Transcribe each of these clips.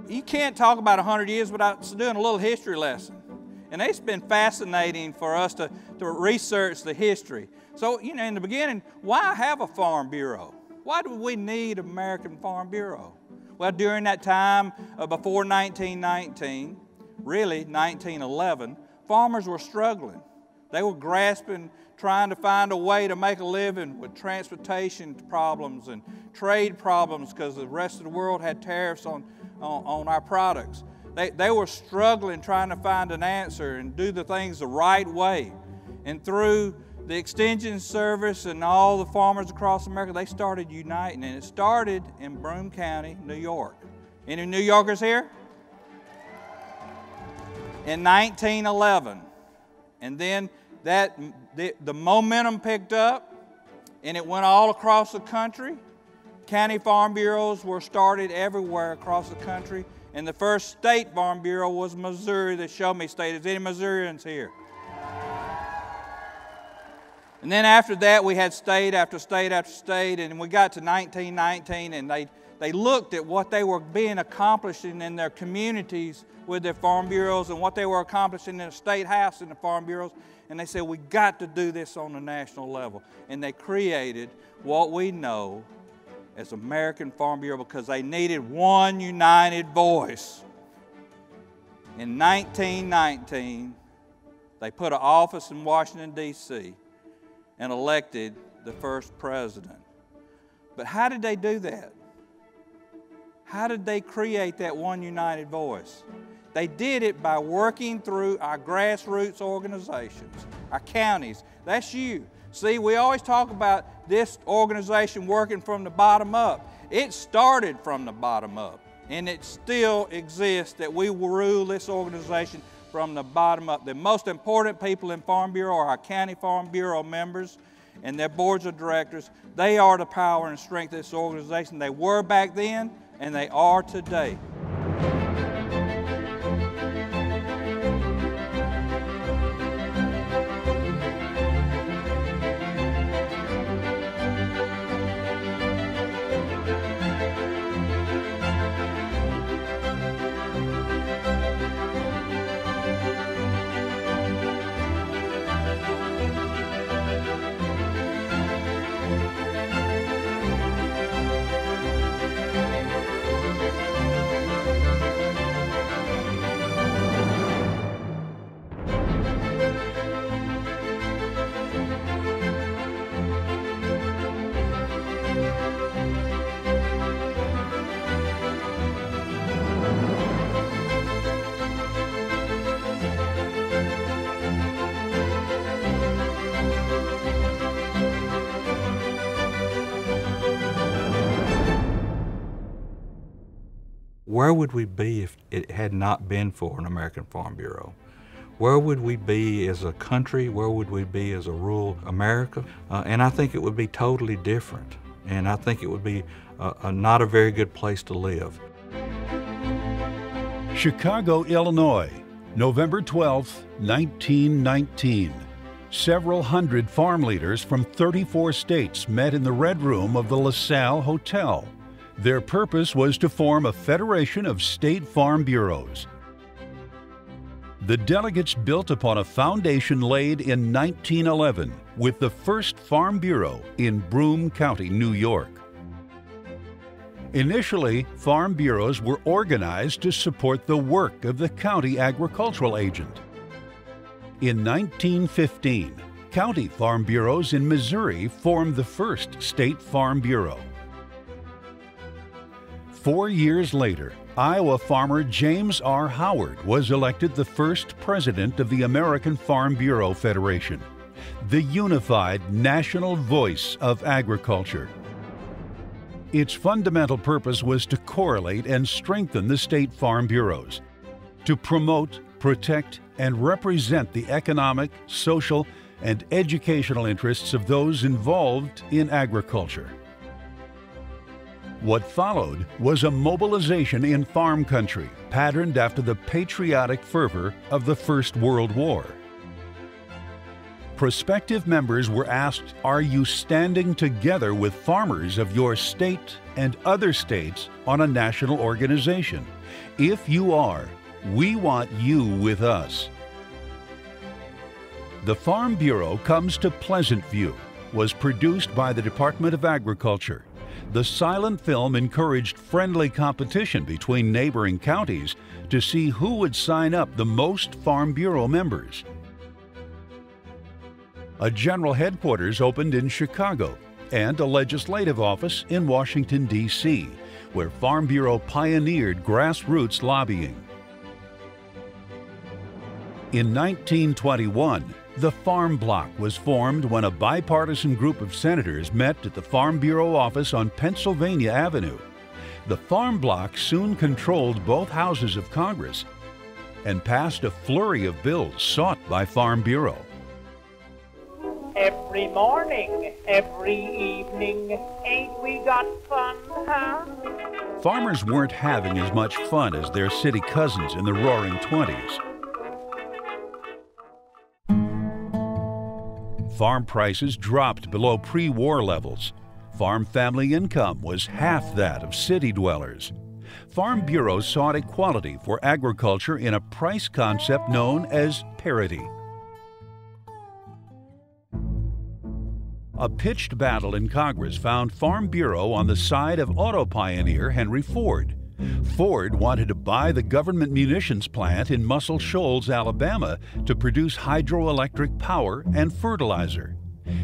You can't talk about 100 years without doing a little history lesson. And it's been fascinating for us to research the history. So, you know, in the beginning, why have a Farm Bureau? Why do we need an American Farm Bureau? Well, during that time before 1919, really 1911, farmers were struggling. They were grasping, trying to find a way to make a living with transportation problems and trade problems because the rest of the world had tariffs on our products. They were struggling trying to find an answer and do the things the right way. And through the Extension Service and all the farmers across America, they started uniting. And it started in Broome County, New York. Any New Yorkers here? In 1911. And then the momentum picked up and it went all across the country. County Farm Bureaus were started everywhere across the country. And the first state Farm Bureau was Missouri, the Show Me State. Is any Missourians here? And then after that, we had state after state after state, and we got to 1919, and they looked at what they were being accomplishing in their communities with their Farm Bureaus and what they were accomplishing in the state house in the Farm Bureaus, and they said, we got to do this on the national level. And they created what we know as American Farm Bureau because they needed one united voice. In 1919, they put an office in Washington, D.C. and elected the first president. But how did they do that? How did they create that one united voice? They did it by working through our grassroots organizations, our counties. That's you. See, we always talk about this organization working from the bottom up. It started from the bottom up, and it still exists that we will rule this organization from the bottom up. The most important people in Farm Bureau are our County Farm Bureau members and their boards of directors. They are the power and strength of this organization. They were back then, and they are today. Where would we be if it had not been for an American Farm Bureau? Where would we be as a country? Where would we be as a rural America? And I think it would be totally different. And I think it would be not a very good place to live. Chicago, Illinois, November 12, 1919. Several hundred farm leaders from 34 states met in the Red Room of the LaSalle Hotel. Their purpose was to form a federation of state farm bureaus. The delegates built upon a foundation laid in 1911 with the first Farm Bureau in Broome County, New York. Initially, farm bureaus were organized to support the work of the county agricultural agent. In 1915, county farm bureaus in Missouri formed the first state farm bureau. 4 years later, Iowa farmer James R. Howard was elected the first president of the American Farm Bureau Federation, the unified national voice of agriculture. Its fundamental purpose was to correlate and strengthen the state farm bureaus, to promote, protect, and represent the economic, social, and educational interests of those involved in agriculture. What followed was a mobilization in farm country, patterned after the patriotic fervor of the First World War. Prospective members were asked, are you standing together with farmers of your state and other states on a national organization? If you are, we want you with us. The Farm Bureau Comes to Pleasant View was produced by the Department of Agriculture. The silent film encouraged friendly competition between neighboring counties to see who would sign up the most Farm Bureau members. A general headquarters opened in Chicago and a legislative office in Washington, D.C., where Farm Bureau pioneered grassroots lobbying. In 1921, the Farm Bloc was formed when a bipartisan group of senators met at the Farm Bureau office on Pennsylvania Avenue. The Farm Bloc soon controlled both houses of Congress and passed a flurry of bills sought by Farm Bureau. Every morning, every evening, ain't we got fun, huh? Farmers weren't having as much fun as their city cousins in the Roaring '20s. Farm prices dropped below pre-war levels. Farm family income was half that of city dwellers. Farm Bureau sought equality for agriculture in a price concept known as parity. A pitched battle in Congress found Farm Bureau on the side of auto pioneer Henry Ford. Ford wanted to buy the government munitions plant in Muscle Shoals, Alabama, to produce hydroelectric power and fertilizer.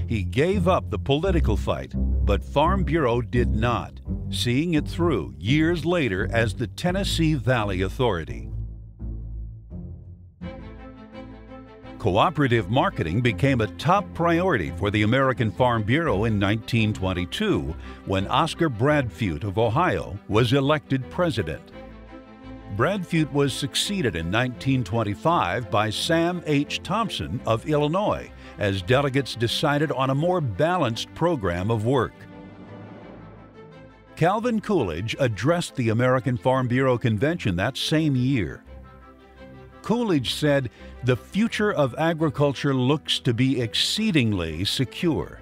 He gave up the political fight, but Farm Bureau did not, seeing it through years later as the Tennessee Valley Authority. Cooperative marketing became a top priority for the American Farm Bureau in 1922 when Oscar Bradfute of Ohio was elected president. Bradfute was succeeded in 1925 by Sam H. Thompson of Illinois as delegates decided on a more balanced program of work. Calvin Coolidge addressed the American Farm Bureau Convention that same year. Coolidge said, "The future of agriculture looks to be exceedingly secure."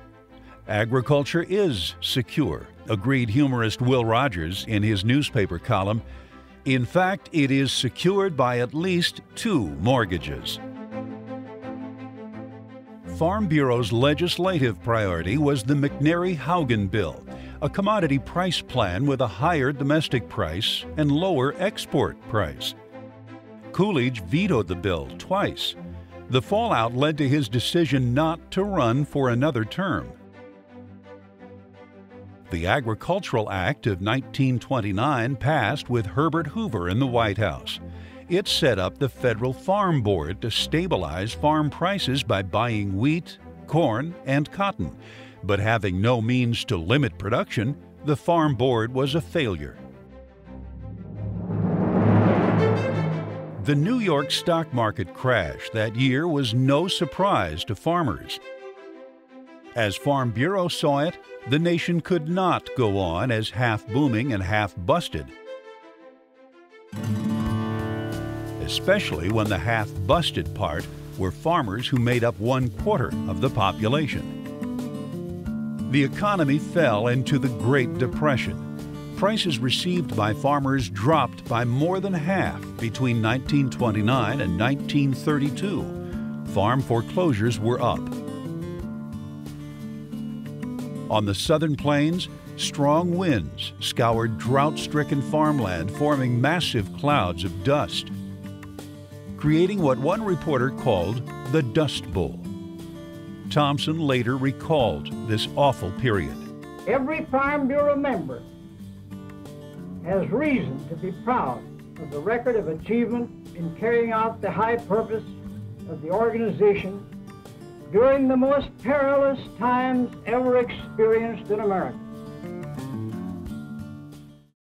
Agriculture is secure, agreed humorist Will Rogers in his newspaper column. In fact, it is secured by at least 2 mortgages. Farm Bureau's legislative priority was the McNary-Haugen Bill, a commodity price plan with a higher domestic price and lower export price. Coolidge vetoed the bill twice. The fallout led to his decision not to run for another term. The Agricultural Act of 1929 passed with Herbert Hoover in the White House. It set up the Federal Farm Board to stabilize farm prices by buying wheat, corn, and cotton. But having no means to limit production, the Farm Board was a failure. The New York stock market crash that year was no surprise to farmers. As Farm Bureau saw it, the nation could not go on as half booming and half busted, especially when the half busted part were farmers who made up 1/4 of the population. The economy fell into the Great Depression. Prices received by farmers dropped by more than half between 1929 and 1932. Farm foreclosures were up. On the southern plains, strong winds scoured drought-stricken farmland, forming massive clouds of dust, creating what one reporter called the Dust Bowl. Thompson later recalled this awful period. Every Farm Bureau member has reason to be proud of the record of achievement in carrying out the high purpose of the organization during the most perilous times ever experienced in America.